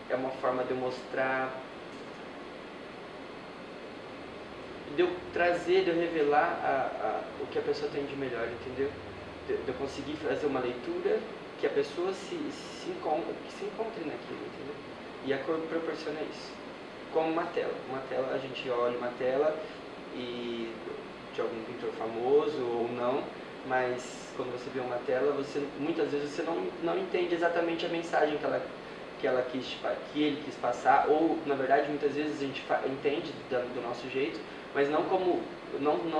é uma forma de eu mostrar, de eu trazer, de eu revelar o que a pessoa tem de melhor, entendeu? De eu conseguir fazer uma leitura que a pessoa se encontre naquilo, entendeu? E a cor proporciona isso. Como uma tela. Uma tela, a gente olha uma tela e de algum pintor famoso ou não, mas quando você vê uma tela, muitas vezes você não entende exatamente a mensagem que ele quis passar, ou na verdade muitas vezes a gente entende do nosso jeito, mas não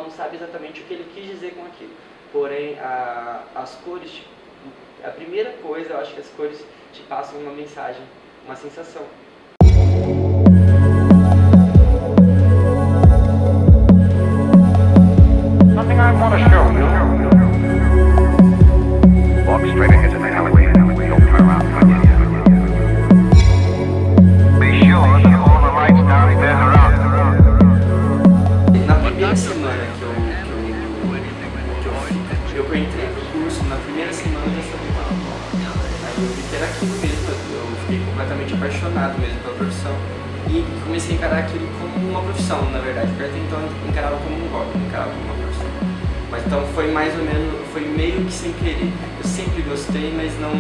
sabe exatamente o que ele quis dizer com aquilo. Porém, as cores, a primeira coisa, eu acho que as cores te passam uma mensagem, uma sensação. Something I want to show you. Walk straight ahead to the alleyway. Don't turn around for you. Be sure that all the lights downstairs are out. Na primeira semana que eu entrei no curso, na primeira semana eu já sabia falar. Aí eu vi que era aquilo mesmo, eu fiquei completamente apaixonado mesmo pela profissão. E comecei a encarar aquilo como uma profissão, na verdade, porque até então eu encarava como um hobby, não encarava como uma profissão. Mas então foi mais ou menos, foi meio que sem querer. Eu sempre gostei, mas não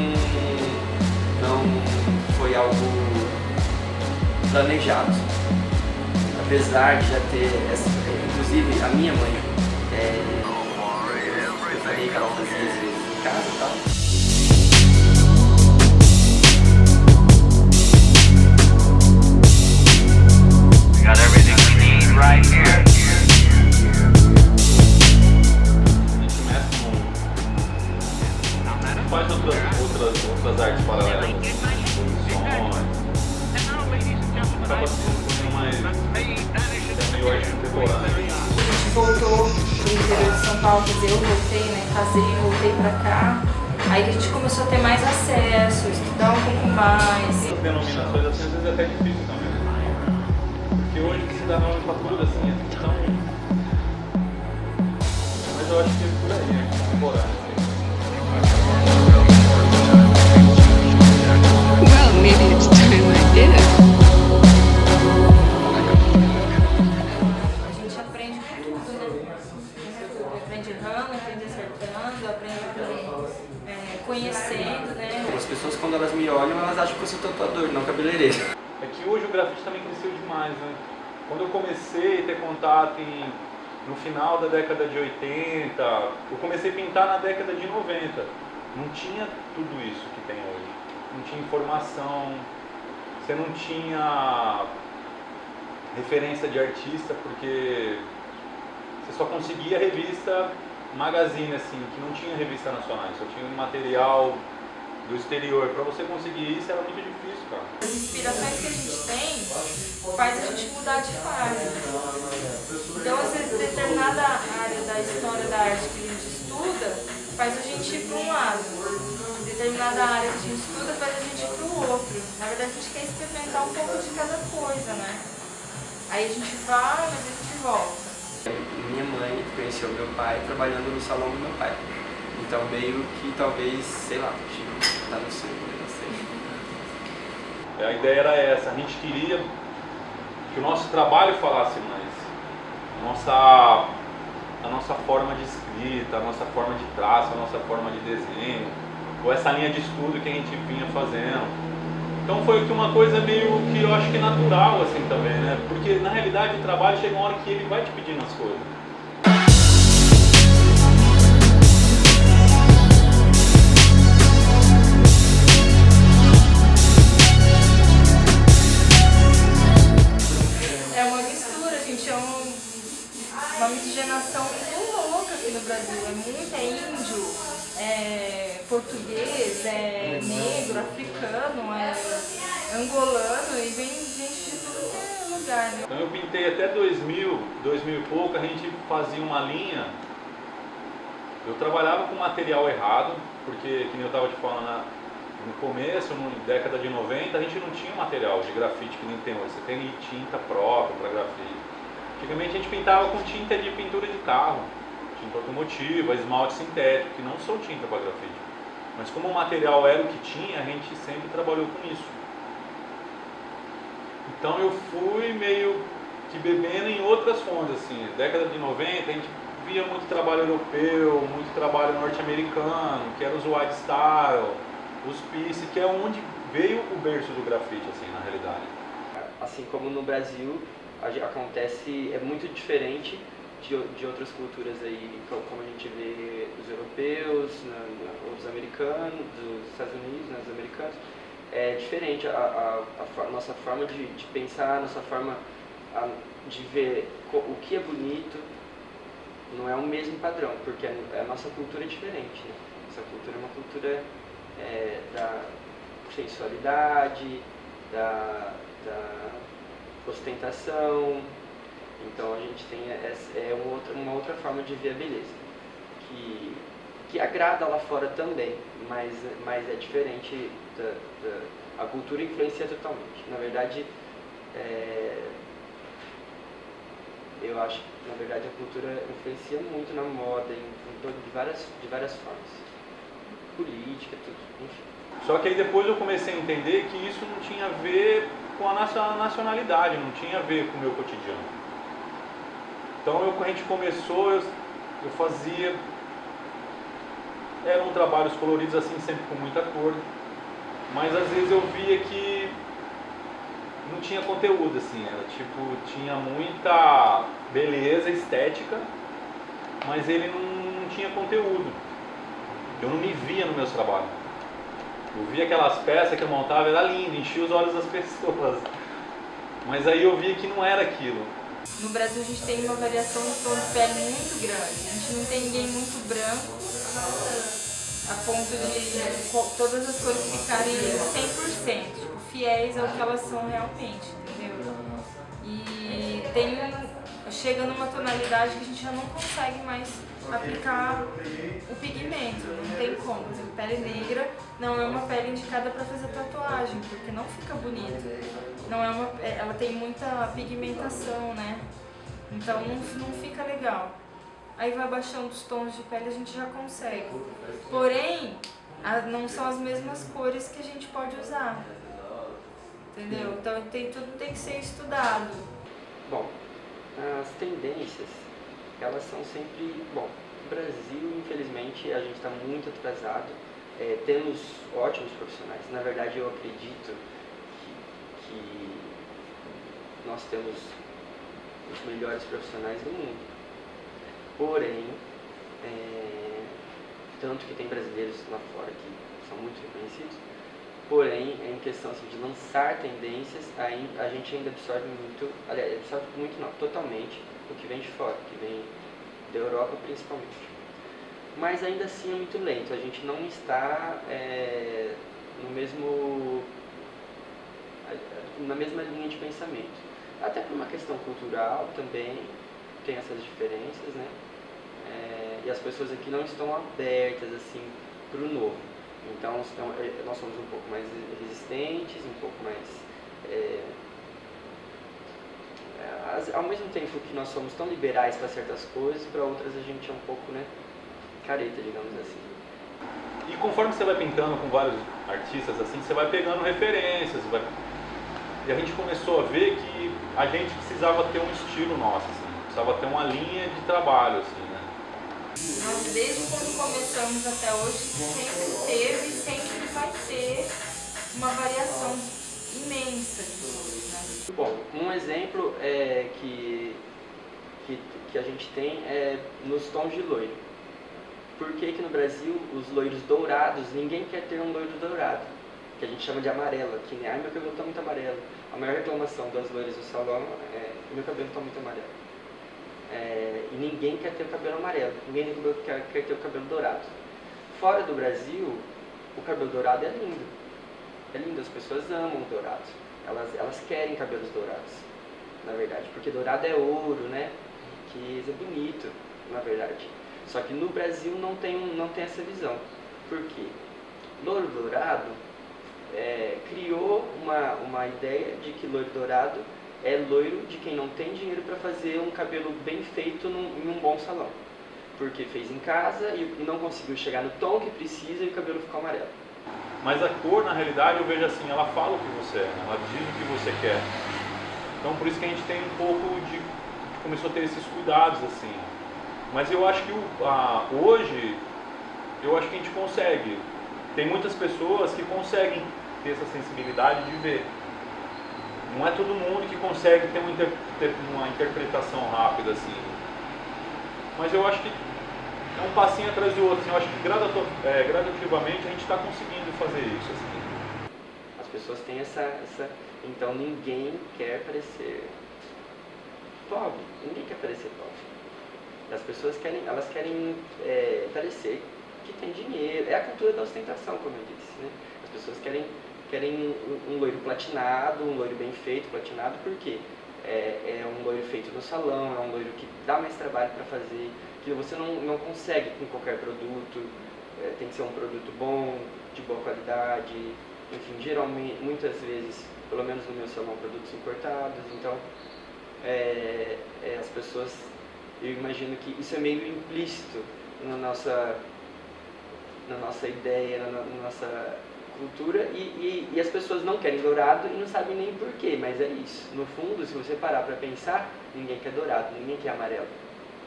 foi algo planejado. Apesar de já ter, inclusive a minha mãe, eu falei que ela fazia às vezes em casa e tal. Got everything we need right here. Faz outras artes paralelas, composições, acaba sendo mais meio arte contemporânea. A gente voltou pro interior de São Paulo, quer dizer, eu voltei, né, casei, voltei pra cá, aí a gente começou a ter mais acesso, estudar um pouco mais. Essas denominações assim, às vezes é até difícil também, porque hoje que se dá nomenclatura assim, é tão... Mas eu acho que é por aí, é contemporâneo. Well, maybe it's time I did it. A gente aprende com tudo, né? Aprende errando, aprende acertando, aprende conhecendo, né? As pessoas, quando elas me olham, elas acham que eu sou tatuador, não cabeleireiro. É que hoje o grafite também cresceu demais, né? Quando eu comecei a ter contato no final da década de 80, eu comecei a pintar na década de 90. Não tinha tudo isso que tem hoje. Não tinha informação, você não tinha referência de artista, porque você só conseguia revista magazine, assim, que não tinha revista nacional, só tinha material do exterior. Para você conseguir isso era muito difícil, cara. As inspirações que a gente tem faz a gente mudar de fase. Então, às vezes, determinada área da história da arte que a gente estuda faz a gente ir para um lado. Determinada área que a gente estuda faz a gente ir para o outro. Na verdade, a gente quer experimentar um pouco de cada coisa, né? Aí a gente vai, mas a gente volta. Minha mãe conheceu meu pai trabalhando no salão do meu pai. Então meio que talvez, sei lá, tá no sangue, não sei. A ideia era essa, a gente queria que o nosso trabalho falasse mais. A nossa forma de escrita, a nossa forma de traço, a nossa forma de desenho, ou essa linha de estudo que a gente vinha fazendo. Então foi uma coisa meio que eu acho que natural assim também, né? Porque na realidade o trabalho chega uma hora que ele vai te pedindo as coisas. É uma mistura, gente, uma miscigenação muito louca aqui no Brasil. É índio, português, negro, africano, angolano e vem gente de tudo que é lugar, né? Então eu pintei até 2000 e pouco, a gente fazia uma linha. Eu trabalhava com material errado, porque, que nem eu estava te falando, no começo, na década de 90, a gente não tinha material de grafite que nem tem hoje. Você tem tinta própria para grafite. Antigamente a gente pintava com tinta de pintura de carro, tinta automotiva, esmalte sintético, que não são tinta para grafite. Mas como o material era o que tinha, a gente sempre trabalhou com isso. Então eu fui meio que bebendo em outras fontes, assim. Década de 90 a gente via muito trabalho europeu, muito trabalho norte-americano, que era os White Style, os Peace, que é onde veio o berço do grafite, assim, na realidade. Assim como no Brasil, acontece, é muito diferente de outras culturas aí, como a gente vê os europeus, os americanos, dos Estados Unidos, os americanos. É diferente a nossa forma de pensar, a nossa forma de ver o que é bonito, não é o mesmo padrão, porque a nossa cultura é diferente, né? Nossa cultura é uma cultura da sensualidade, da ostentação. Então a gente tem uma outra forma de ver a beleza, que agrada lá fora também, mas é diferente a cultura influencia totalmente. Na verdade, eu acho que na verdade a cultura influencia muito na moda, de várias formas. Política, tudo, enfim. Só que aí depois eu comecei a entender que isso não tinha a ver com a nossa nacionalidade, não tinha a ver com o meu cotidiano. Então a gente começou, eu fazia, eram trabalhos coloridos assim, sempre com muita cor, mas às vezes eu via que não tinha conteúdo, assim, era tipo, tinha muita beleza estética, mas ele não tinha conteúdo. Eu não me via nos meus trabalhos. Eu via aquelas peças que eu montava, era lindo, enchia os olhos das pessoas. Mas aí eu via que não era aquilo. No Brasil a gente tem uma variação de tom de pele muito grande. A gente não tem ninguém muito branco, a ponto de todas as cores ficarem 100%, tipo, fiéis ao que elas são realmente, entendeu? E chega numa tonalidade que a gente já não consegue mais aplicar o pigmento, não tem como. Por exemplo, pele negra não é uma pele indicada para fazer tatuagem, porque não fica bonito. Ela tem muita pigmentação, né? Então não fica legal. Aí vai baixando os tons de pele, a gente já consegue. Porém, não são as mesmas cores que a gente pode usar. Entendeu? Então tudo tem que ser estudado. Bom, as tendências, elas são sempre... Bom, no Brasil, infelizmente, a gente está muito atrasado. Temos ótimos profissionais. Na verdade, eu acredito que nós temos os melhores profissionais do mundo. Porém, tanto que tem brasileiros lá fora que são muito reconhecidos, porém, em questão assim, de lançar tendências, a gente ainda absorve muito, aliás, absorve muito não, totalmente, o que vem de fora, que vem da Europa principalmente. Mas ainda assim é muito lento, a gente não está na mesma linha de pensamento. Até por uma questão cultural também, tem essas diferenças, né? E as pessoas aqui não estão abertas assim para o novo. Então nós somos um pouco mais resistentes, um pouco mais... ao mesmo tempo que nós somos tão liberais para certas coisas, para outras a gente é um pouco, né, careta, digamos assim. E conforme você vai pintando com vários artistas assim, você vai pegando referências, e a gente começou a ver que a gente precisava ter um estilo nosso, assim, precisava ter uma linha de trabalho, assim, né? Nós, desde quando começamos até hoje, sempre teve e sempre vai ter uma variação imensa de cores, né? Bom, um exemplo que a gente tem é nos tons de loiro. Por que no Brasil os loiros dourados, ninguém quer ter um loiro dourado, que a gente chama de amarelo, que meu cabelo está muito amarelo. A maior reclamação das loiras do salão é meu cabelo está muito amarelo. E ninguém quer ter o cabelo amarelo, ninguém quer ter o cabelo dourado. Fora do Brasil, o cabelo dourado é lindo. É lindo, as pessoas amam o dourado. Elas querem cabelos dourados, na verdade, porque dourado é ouro, né? Que é bonito, na verdade. Só que no Brasil não tem essa visão. Por quê? Loiro dourado criou uma ideia de que loiro dourado é loiro de quem não tem dinheiro para fazer um cabelo bem feito em um bom salão. Porque fez em casa e não conseguiu chegar no tom que precisa e o cabelo ficou amarelo. Mas a cor, na realidade, eu vejo assim, ela fala o que você é, ela diz o que você quer. Então por isso que a gente tem um pouco de começou a ter esses cuidados assim. Mas eu acho que hoje eu acho que a gente consegue. Tem muitas pessoas que conseguem ter essa sensibilidade de ver. Não é todo mundo que consegue ter uma interpretação rápida assim. Mas eu acho que é um passinho atrás do outro. Assim, eu acho que gradativamente a gente está conseguindo fazer isso. Assim. As pessoas têm essa... Então ninguém quer parecer pobre. Ninguém quer parecer pobre. As pessoas querem parecer que tem dinheiro. É a cultura da ostentação, como eu disse, né? As pessoas querem um loiro platinado, um loiro bem feito, platinado, porque é um loiro feito no salão, é um loiro que dá mais trabalho para fazer, que você não consegue com qualquer produto, tem que ser um produto bom, de boa qualidade, enfim, geralmente, muitas vezes, pelo menos no meu salão, produtos importados, então as pessoas, eu imagino que isso é meio implícito na nossa ideia, na nossa cultura, e as pessoas não querem dourado e não sabem nem porquê, mas é isso. No fundo, se você parar para pensar, ninguém quer dourado, ninguém quer amarelo,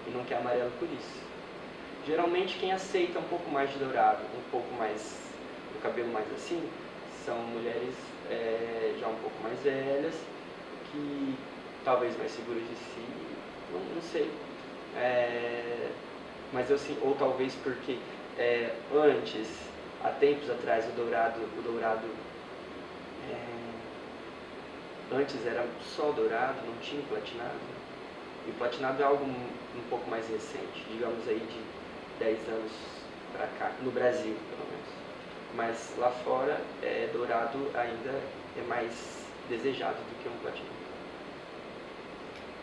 e não quer amarelo por isso. Geralmente quem aceita um pouco mais de dourado, um pouco mais, o cabelo mais assim, são mulheres já um pouco mais velhas, que talvez mais seguras de si, não sei. Mas eu sim, ou talvez porque antes, há tempos atrás, o dourado antes era só dourado, não tinha platinado. E o platinado é algo um pouco mais recente, digamos aí de 10 anos para cá, no Brasil pelo menos. Mas lá fora, dourado ainda é mais desejado do que um platinado.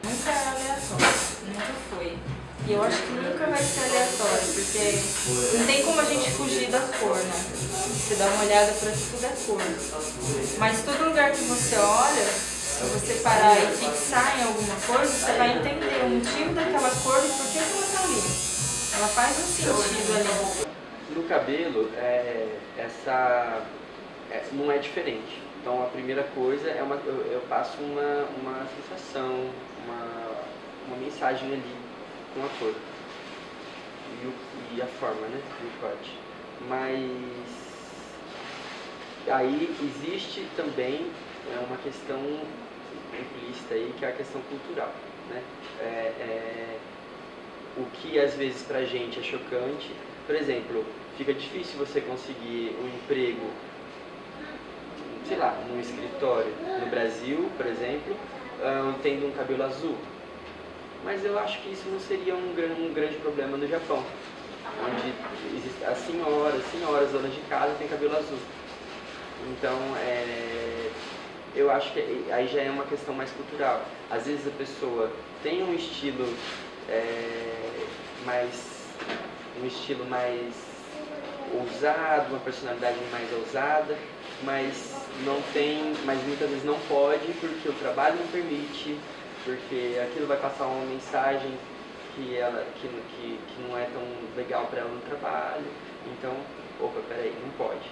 Nunca é aleatório, nunca foi. E eu acho que nunca vai ser aleatório, porque não tem como a gente fugir da cor, né? Você dá uma olhada para tudo é cor. Mas todo lugar que você olha, se você parar e fixar em alguma coisa, você vai entender o motivo daquela cor e por que ela está ali. Ela faz um sentido ali. No cabelo, não é diferente. Então a primeira coisa eu passo uma sensação, uma mensagem ali com a cor e a forma, né, do corte. Mas aí existe também uma questão implícita aí, que é a questão cultural, né? O que às vezes pra gente é chocante, por exemplo, fica difícil você conseguir um emprego, sei lá, num escritório no Brasil, por exemplo, tendo um cabelo azul. Mas eu acho que isso não seria um grande problema no Japão, onde as senhoras donas de casa têm cabelo azul. Então, eu acho que aí já é uma questão mais cultural. Às vezes a pessoa tem um estilo mais ousado, uma personalidade mais ousada, mas muitas vezes não pode porque o trabalho não permite, porque aquilo vai passar uma mensagem que não é tão legal para ela no trabalho. Então, peraí, não pode.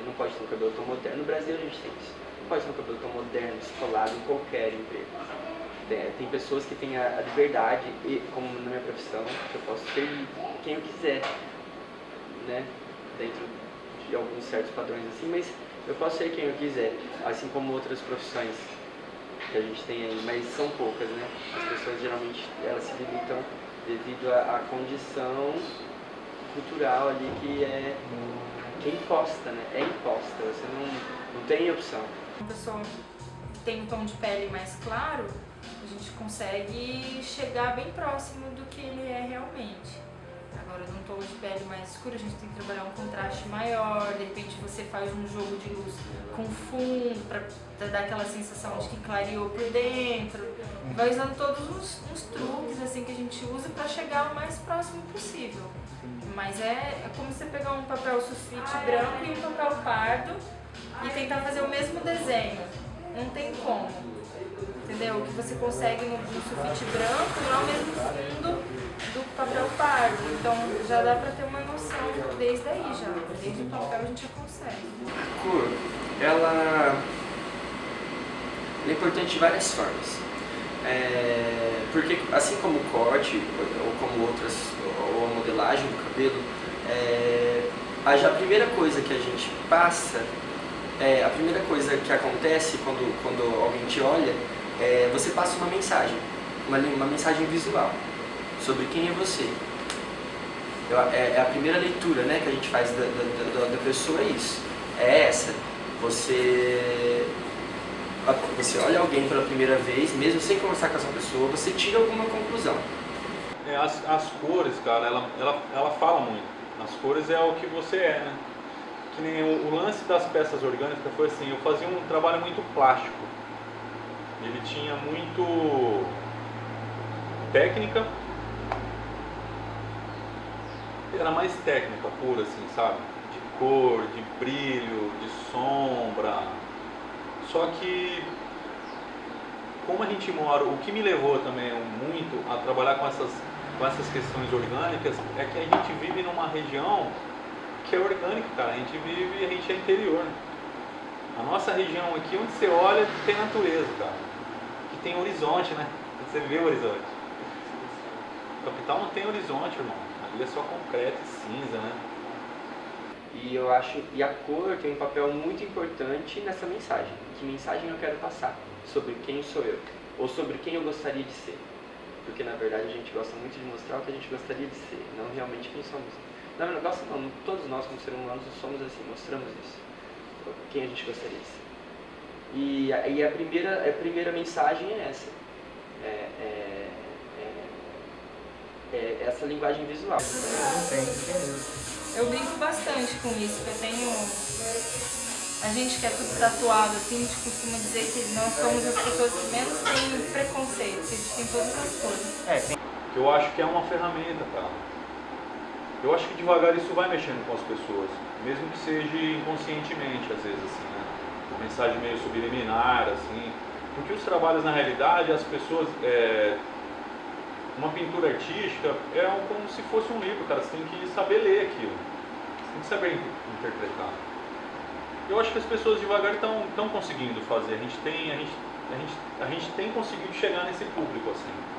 Não pode ter um cabelo tão moderno. No Brasil a gente tem isso. Não pode ter um cabelo tão moderno, descolado em qualquer emprego. Tem pessoas que têm a liberdade, como na minha profissão, que eu posso ser quem eu quiser, né? Dentro de alguns certos padrões assim, mas eu posso ser quem eu quiser, assim como outras profissões que a gente tem aí, mas são poucas, né? As pessoas geralmente elas se limitam devido à condição cultural ali que é imposta, né? É imposta, você não tem opção. Uma pessoa que tem um tom de pele mais claro, a gente consegue chegar bem próximo do que ele é realmente. Agora, num tom de pele mais escuro, a gente tem que trabalhar um contraste maior, de repente você faz um jogo de luz com fundo, para dar aquela sensação de que clareou por dentro. Vai usando todos uns truques assim, que a gente usa para chegar o mais próximo possível. Mas é como você pegar um papel sulfite branco e um papel pardo e tentar fazer o mesmo desenho. Não tem como. Entendeu? O que você consegue no sulfite branco não é o mesmo fundo do papel pardo. Então já dá pra ter uma noção desde aí já. Desde o papel a gente já consegue. A cor, ela Ele é importante de várias formas. Porque assim como o corte, ou como outras, ou a modelagem do cabelo, a primeira coisa que a gente passa, a primeira coisa que acontece quando alguém te olha, você passa uma mensagem, uma mensagem visual sobre quem é você. É a primeira leitura, né, que a gente faz da pessoa, é isso. É essa. Você olha alguém pela primeira vez, mesmo sem conversar com essa pessoa, você tira alguma conclusão. As cores, cara, ela fala muito. As cores é o que você é, né? Que nem o lance das peças orgânicas foi assim, eu fazia um trabalho muito plástico. Ele tinha muito técnica, era mais técnica pura, assim, sabe? De cor, de brilho, de sombra. Só que, como a gente mora, o que me levou também muito a trabalhar com essas questões orgânicas é que a gente vive numa região que é orgânica, cara. A gente é interior. A nossa região aqui, onde você olha, tem natureza, cara. Que tem horizonte, né? Você vê o horizonte. A capital não tem horizonte, irmão. Ali é só concreto e cinza, né? E eu acho, a cor tem um papel muito importante nessa mensagem. Que mensagem eu quero passar? Sobre quem sou eu? Ou sobre quem eu gostaria de ser? Porque na verdade a gente gosta muito de mostrar o que a gente gostaria de ser, não realmente quem somos. Não, todos nós como seres humanos somos assim, mostramos isso. Quem a gente gostaria de ser. E a primeira mensagem é essa. Essa linguagem visual. Eu brinco bastante com isso, porque eu tenho... A gente que é tudo tatuado, assim, a gente costuma dizer que nós somos as pessoas que menos têm preconceito, que a gente tem todas as coisas. Eu acho que é uma ferramenta, cara. Eu acho que devagar isso vai mexendo com as pessoas, mesmo que seja inconscientemente, às vezes, assim, né? Uma mensagem meio subliminar, assim. Porque os trabalhos, na realidade, as pessoas... Uma pintura artística é como se fosse um livro, cara. Você tem que saber ler aquilo. Você tem que saber interpretar. Eu acho que as pessoas devagar estão conseguindo fazer. A gente tem conseguido chegar nesse público, assim.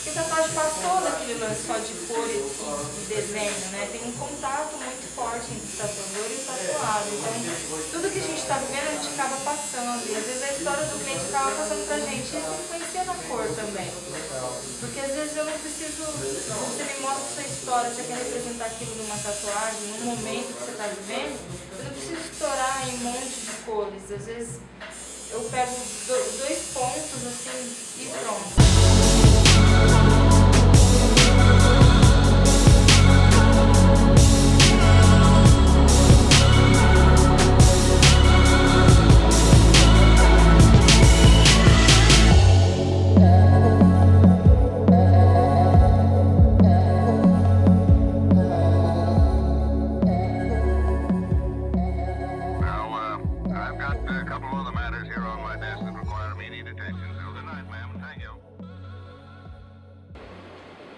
Porque a tatuagem passou daquele lance só de cores e desenho, né? Tem um contato muito forte entre o tatuador e o tatuado. Então, tudo que a gente está vivendo, a gente acaba passando. E às vezes a história do cliente acaba passando pra gente. Isso influencia na cor também. Porque às vezes eu não preciso... Você me mostra a sua história, você quer representar aquilo numa tatuagem, num momento que você está vivendo, eu não preciso estourar em um monte de cores. Às vezes eu pego dois pontos assim e pronto.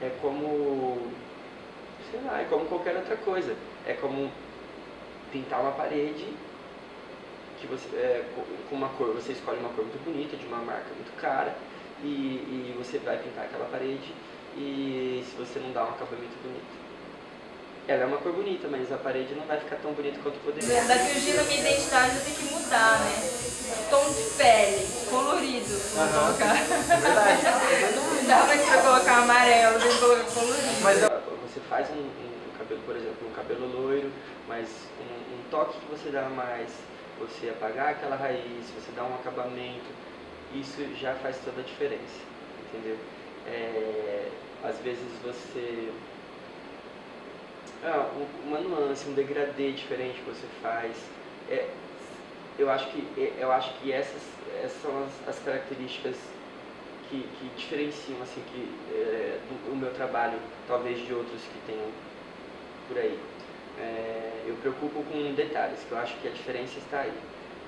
É como, sei lá, é como qualquer outra coisa. É como pintar uma parede que você, com uma cor, você escolhe uma cor muito bonita, de uma marca muito cara, e você vai pintar aquela parede, e se você não dá um acabamento bonito. Ela é uma cor bonita, mas a parede não vai ficar tão bonita quanto poderia. Daqui um dia na minha identidade eu tenho que mudar, né? Tom de pele, colorido. Vou colocar. Verdade. Não dá mais pra colocar amarelo, tem que colocar colorido. Mas você faz um cabelo, por exemplo, um cabelo loiro, mas um toque que você dá a mais, você apagar aquela raiz, você dá um acabamento, isso já faz toda a diferença, entendeu? Às vezes você... uma nuance, um degradê diferente que você faz. Eu acho que essas são as características que diferenciam assim, o meu trabalho, talvez de outros que tenham por aí. Eu preocupo com detalhes, que eu acho que a diferença está aí.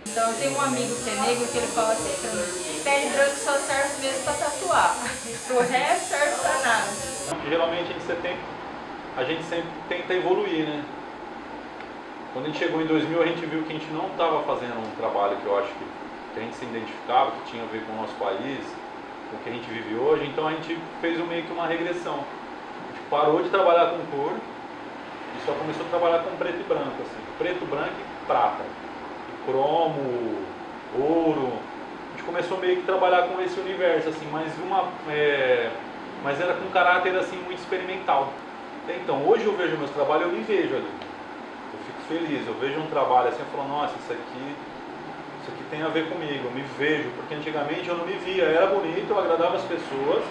Então eu tenho um amigo que é negro que ele fala assim, pele branca só serve mesmo para tatuar, o resto serve para nada. Geralmente a gente sempre tenta evoluir, né? Quando a gente chegou em 2000, a gente viu que a gente não estava fazendo um trabalho que eu acho que que a gente se identificava, que tinha a ver com o nosso país, com o que a gente vive hoje. Então a gente fez meio que uma regressão. A gente parou de trabalhar com cor e só começou a trabalhar com preto e branco, assim. Preto, branco e prata. E cromo, ouro. A gente começou meio que a trabalhar com esse universo, assim, mas era com um caráter assim, muito experimental. Então, hoje eu vejo meus trabalhos, eu me vejo ali. Eu fico feliz, eu vejo um trabalho assim, eu falo, nossa, isso aqui tem a ver comigo, eu me vejo, porque antigamente eu não me via, era bonito, eu agradava as pessoas,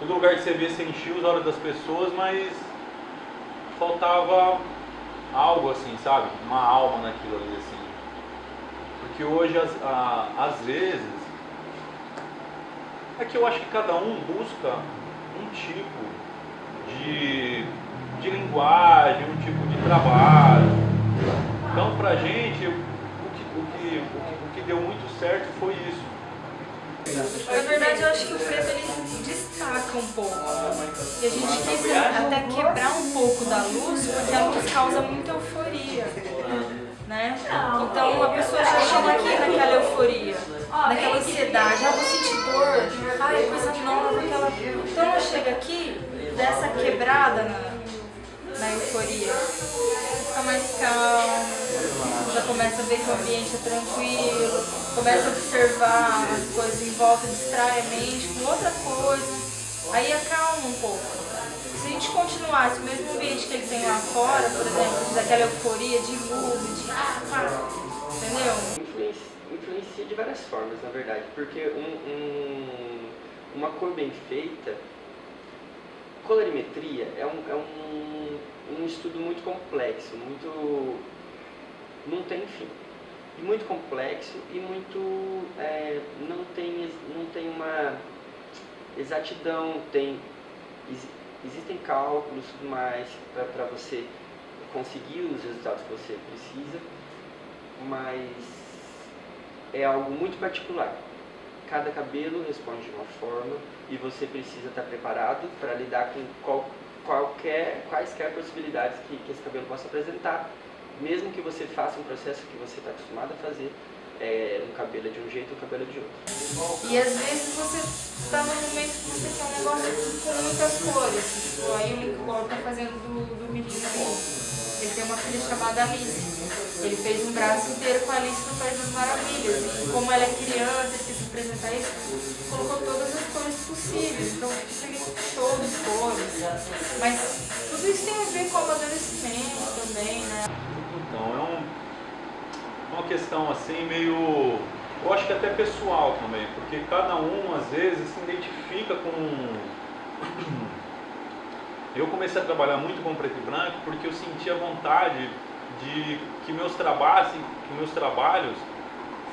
todo lugar que você via, você enchia os olhos das pessoas, mas faltava algo assim, sabe? Uma alma naquilo ali, assim. Porque hoje, às vezes, é que eu acho que cada um busca um tipo de linguagem, um tipo de trabalho. Então, pra gente, o que deu muito certo foi isso. Na verdade, eu acho que o preto ele se destaca um pouco. E a gente quis até quebrar um pouco da luz, porque a luz causa muita euforia, né? Então a pessoa já chega aqui naquela euforia, naquela ansiedade, vou sentir dor, ai, coisa nova, aquela... Então ela chega aqui, dessa quebrada na euforia, fica mais calmo, já começa a ver que o ambiente é tranquilo, começa a observar as coisas em volta, distrai a mente com outra coisa, aí acalma um pouco. Se a gente continuasse o mesmo ambiente que ele tem lá fora, por exemplo, daquela euforia de luz, de entendeu? Influencia de várias formas, na verdade, porque uma cor bem feita, colorimetria é um estudo muito complexo, não tem fim, e muito complexo e muito não tem uma exatidão, existem cálculos e tudo mais para você conseguir os resultados que você precisa, mas é algo muito particular. Cada cabelo responde de uma forma e você precisa estar preparado para lidar com quaisquer possibilidades que esse cabelo possa apresentar, mesmo que você faça um processo que você está acostumado a fazer, um cabelo é de um jeito, um cabelo é de outro. E às vezes você está num momento que você quer um negócio com muitas cores. Tipo, aí o Lincoln está fazendo do menino ali. Ele tem uma filha chamada Alice. Ele fez um braço inteiro com a Alice no País das Maravilhas. E como ela é criança, ele quis apresentar isso, colocou todas as cores possíveis. Então, peguei todas as cores. Mas tudo isso tem a ver com o amadurecimento também, né? Então, uma questão assim meio, eu acho que até pessoal também, porque cada um às vezes se identifica com... Eu comecei a trabalhar muito com preto e branco porque eu sentia vontade de que meus trabalhos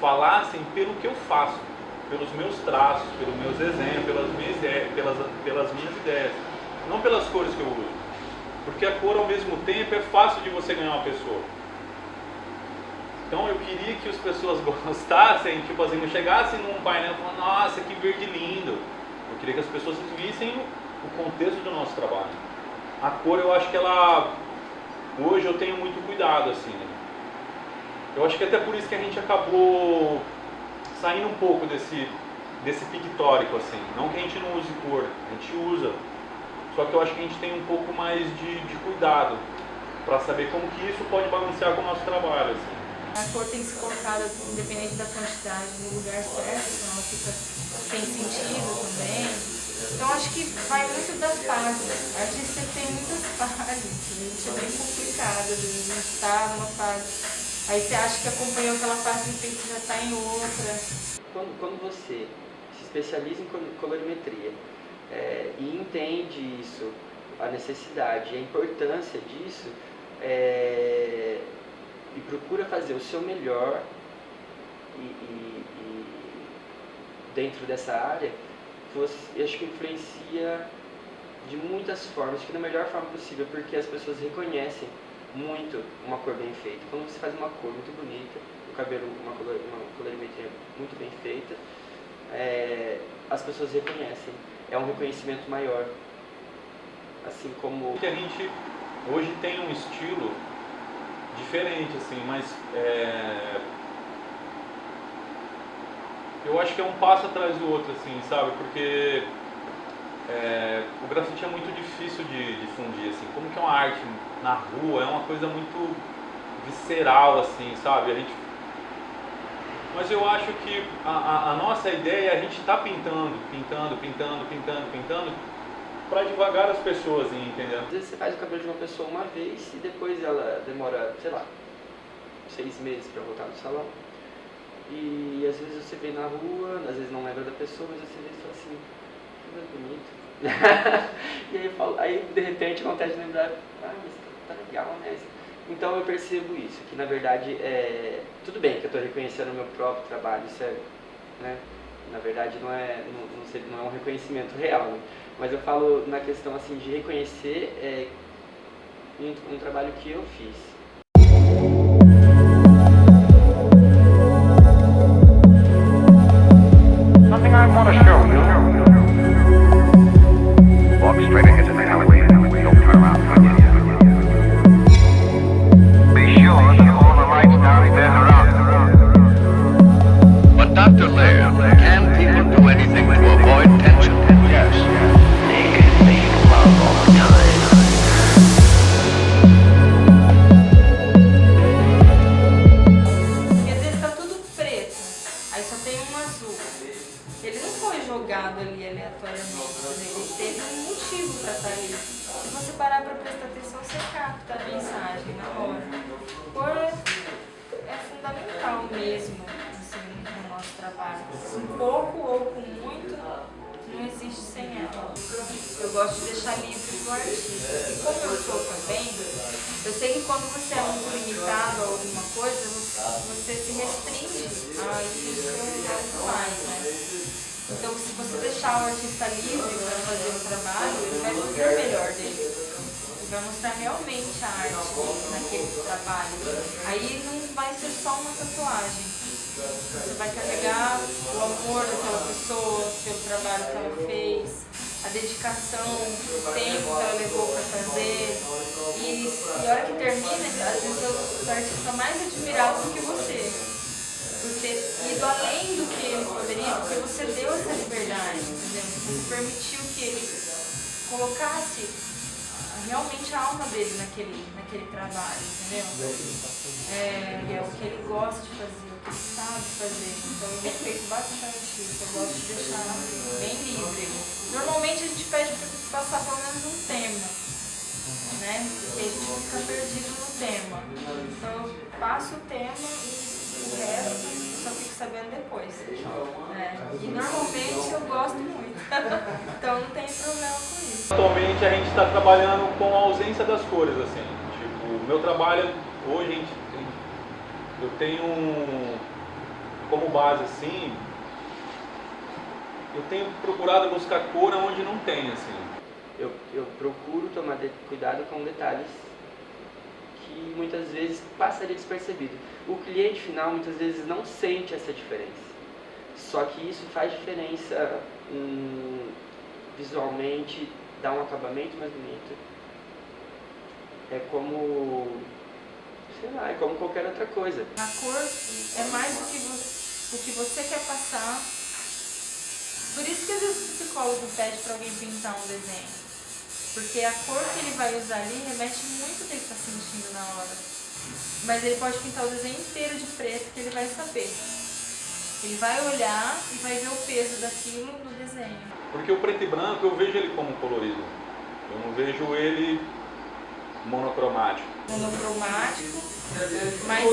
falassem pelo que eu faço, pelos meus traços, pelos meus exemplos, pelas minhas ideias, não pelas cores que eu uso, porque a cor ao mesmo tempo é fácil de você ganhar uma pessoa. Então eu queria que as pessoas gostassem, tipo assim, não chegassem num painel e falassem, nossa, que verde lindo. Eu queria que as pessoas vissem o contexto do nosso trabalho. A cor, eu acho que ela... Hoje eu tenho muito cuidado, assim, né? Eu acho que até por isso que a gente acabou saindo um pouco desse pictórico, assim. Não que a gente não use cor, a gente usa. Só que eu acho que a gente tem um pouco mais de cuidado para saber como que isso pode balancear com o nosso trabalho, assim. A cor tem que ser colocada, independente da quantidade, no lugar certo, senão fica sem sentido também. Então acho que vai muito da fase. A artista tem muitas fases, gente, é bem complicado, às vezes a gente está numa fase, aí você acha que acompanhou aquela fase, de repente já está em outra. Quando você se especializa em colorimetria e entende isso, a necessidade e a importância disso, e procura fazer o seu melhor dentro dessa área, eu acho que influencia de muitas formas, acho que da melhor forma possível, porque as pessoas reconhecem muito uma cor bem feita. Quando você faz uma cor muito bonita, o cabelo, uma colorimetria muito bem feita, as pessoas reconhecem, é um reconhecimento maior. Assim como... A gente hoje tem um estilo diferente, assim, mas eu acho que é um passo atrás do outro, assim, sabe? Porque o grafite é muito difícil de difundir, assim. Como que é uma arte na rua, é uma coisa muito visceral, assim, sabe? Mas eu acho que a nossa ideia é a gente estar pintando para devagar as pessoas ir entendendo. Às vezes você faz o cabelo de uma pessoa uma vez e depois ela demora, sei lá, 6 meses para voltar no salão. E às vezes você vê na rua, às vezes não lembra da pessoa, mas você vê e fala assim, que bonito. E aí, aí de repente acontece de lembrar, mas tá legal, né? Então eu percebo isso, que na verdade tudo bem que eu estou reconhecendo o meu próprio trabalho, isso né? Na verdade não é um reconhecimento real, né? Mas eu falo na questão assim de reconhecer um trabalho que eu fiz. Something I want to show you. Walk straight ahead to the alleyway. Don't turn around behind you. Be sure that all the lights downstairs are out. But Dr. Laird, can people do anything to avoid tension? Yes. They can make love all the time. E às vezes tá tudo preto, aí só tem um azul. Ele não foi jogado ali aleatoriamente, ele teve um motivo para estar ali. Se você parar para prestar atenção, você capta a mensagem na hora. Cor é fundamental mesmo assim, no nosso trabalho. Com pouco ou com muito, não existe sem ela. Eu gosto de deixar livre do artista. E como eu sou também, eu sei que quando você é muito limitado a alguma coisa, você se restringe a isso não mais, né? Então, se você deixar o artista livre para fazer o trabalho, ele vai fazer o melhor dele. Ele vai mostrar realmente a arte naquele trabalho. Aí não vai ser só uma tatuagem. Você vai carregar o amor daquela pessoa, pelo trabalho que ela fez, a dedicação, o tempo que ela levou para fazer. E a hora que termina, às vezes o artista mais admirado do que você. Por ter ido além do que ele poderia, porque você deu essa liberdade, entendeu? Você permitiu que ele colocasse realmente a alma dele naquele trabalho, entendeu? É o que ele gosta de fazer, o que ele sabe fazer. Então eu respeito bastante isso, eu gosto de deixar bem livre. Normalmente a gente pede para passar pelo menos um tema, né? Porque a gente não fica perdido no tema. Então eu passo o tema e o resto só fico sabendo depois. E normalmente eu gosto muito, então não tem problema com isso. Atualmente a gente está trabalhando com a ausência das cores, assim. Tipo, o meu trabalho hoje eu tenho como base assim, eu tenho procurado buscar cor onde não tem, assim. Eu procuro tomar cuidado com detalhes que muitas vezes passaria despercebido. O cliente final muitas vezes não sente essa diferença. Só que isso faz diferença visualmente, dá um acabamento mais bonito. É como, sei lá, é como qualquer outra coisa. A cor é mais do que você quer passar. Por isso que às vezes o psicólogo pede para alguém pintar um desenho. Porque a cor que ele vai usar ali remete muito ao que ele está sentindo na hora. Mas ele pode pintar o desenho inteiro de preto que ele vai saber. Ele vai olhar e vai ver o peso daquilo no desenho. Porque o preto e branco eu vejo ele como colorido. Eu não vejo ele monocromático. Monocromático, mas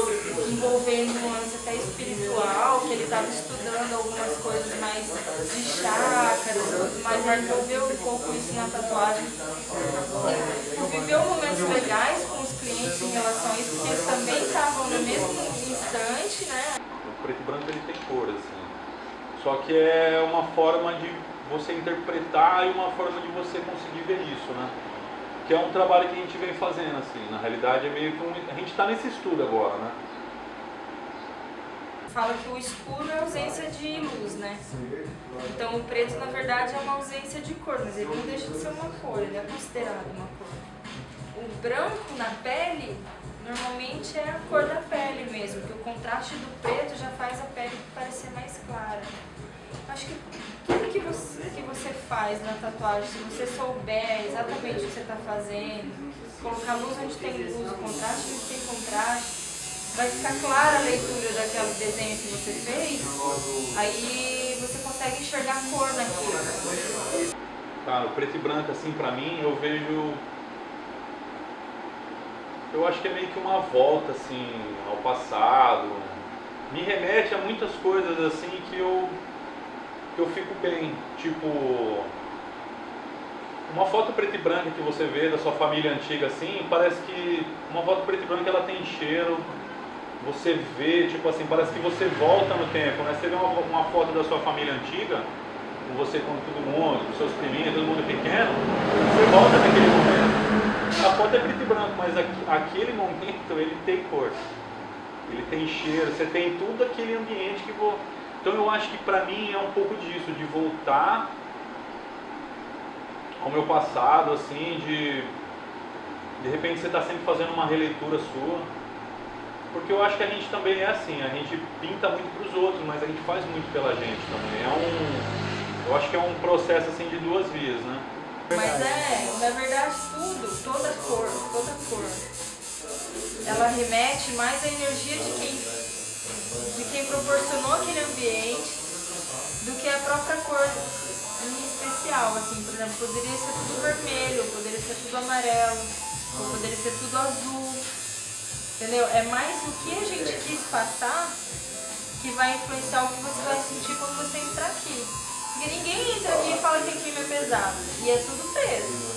envolvendo nuance até espiritual, que ele estava estudando algumas coisas mais de chácaras, mas ele envolveu um pouco isso na tatuagem. Viveu momentos legais com os clientes em relação a isso, porque eles também estavam no mesmo instante, né? O preto e branco ele tem cor, assim. Só que é uma forma de você interpretar e uma forma de você conseguir ver isso, né? Que é um trabalho que a gente vem fazendo, assim. Na realidade é meio que a gente está nesse estudo agora, né? Fala que o escuro é ausência de luz, né? Então o preto na verdade é uma ausência de cor, mas ele não deixa de ser uma cor, ele é considerado uma cor. O branco na pele normalmente é a cor da pele mesmo, porque o contraste do preto já faz a pele parecer mais clara. acho que tudo que você faz na tatuagem, se você souber exatamente o que você está fazendo, colocar luz onde tem luz, contraste onde tem contraste, vai ficar clara a leitura daquele desenho que você fez, aí você consegue enxergar a cor naquilo. Cara, o preto e branco, assim, pra mim, eu vejo... Eu acho que é meio que uma volta, assim, ao passado. Me remete a muitas coisas, assim, que eu fico bem. Tipo, uma foto preta e branca que você vê da sua família antiga, assim, parece que uma foto preta e branca, ela tem cheiro. Você vê, tipo assim, parece que você volta no tempo, né? Você vê uma foto da sua família antiga, com você com todo mundo, com seus priminhos, todo mundo pequeno, você volta naquele momento. A foto é preto e branco, mas aquele momento ele tem cor, ele tem cheiro, você tem tudo aquele ambiente que vou. Então eu acho que pra mim é um pouco disso, de voltar ao meu passado, assim, de repente você está sempre fazendo uma releitura sua, porque eu acho que a gente também é assim, a gente pinta muito para os outros, mas a gente faz muito pela gente também. Eu acho que é um processo assim de duas vias, né? Mas na verdade toda cor, ela remete mais à energia de quem proporcionou aquele ambiente do que a própria cor em especial, assim, por exemplo, poderia ser tudo vermelho, poderia ser tudo amarelo, ou poderia ser tudo azul, entendeu? É mais o que a gente quis passar que vai influenciar o que você vai sentir quando você entrar aqui. Porque ninguém entra aqui e fala que aqui é pesado. E é tudo preto.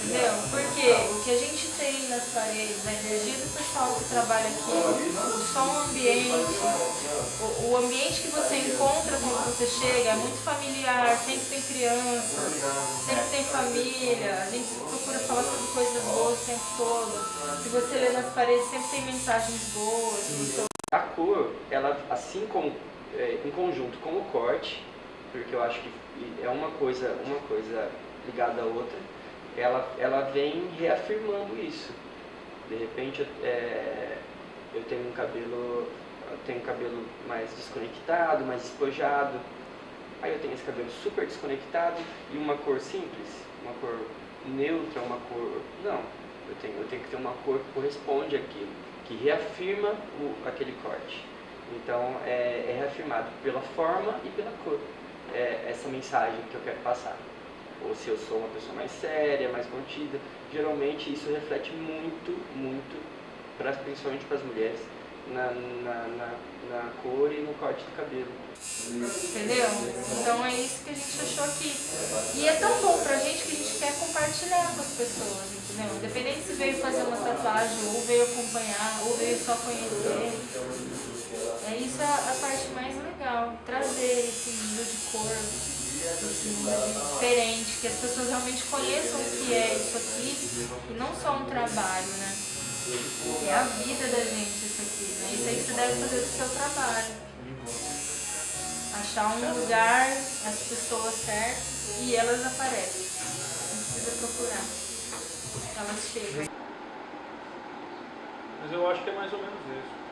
Entendeu? Porque o que a gente tem nas paredes, a energia do pessoal que trabalha aqui, o som ambiente, o ambiente que você encontra quando você chega é muito familiar, sempre tem criança, sempre tem família, a gente procura falar sobre coisas boas o tempo todo. Se você lê nas paredes, sempre tem mensagens boas. A cor, ela, assim como em conjunto com o corte, porque eu acho que é uma coisa ligada à outra, ela vem reafirmando isso. De repente eu tenho um cabelo mais desconectado, mais despojado, aí eu tenho esse cabelo super desconectado e uma cor simples, uma cor neutra, uma cor... Não, eu tenho que ter uma cor que corresponde àquilo, que reafirma aquele corte. Então é reafirmado pela forma e pela cor, essa mensagem que eu quero passar. Ou se eu sou uma pessoa mais séria, mais contida, geralmente isso reflete muito, principalmente para as mulheres, na cor e no corte do cabelo. Entendeu? Então é isso que a gente achou aqui. E é tão bom pra gente que a gente quer compartilhar com as pessoas, entendeu? Independente se veio fazer uma tatuagem, ou veio acompanhar, ou veio só conhecer. É isso a parte mais legal, trazer esse nível de cor, esse nível diferente, que as pessoas realmente conheçam o que é isso aqui, e não só um trabalho, né? É a vida da gente isso aqui, né? Isso aí que você deve fazer do seu trabalho. Achar um lugar, as pessoas certas, e elas aparecem. Não precisa procurar. Elas chegam. Mas eu acho que é mais ou menos isso.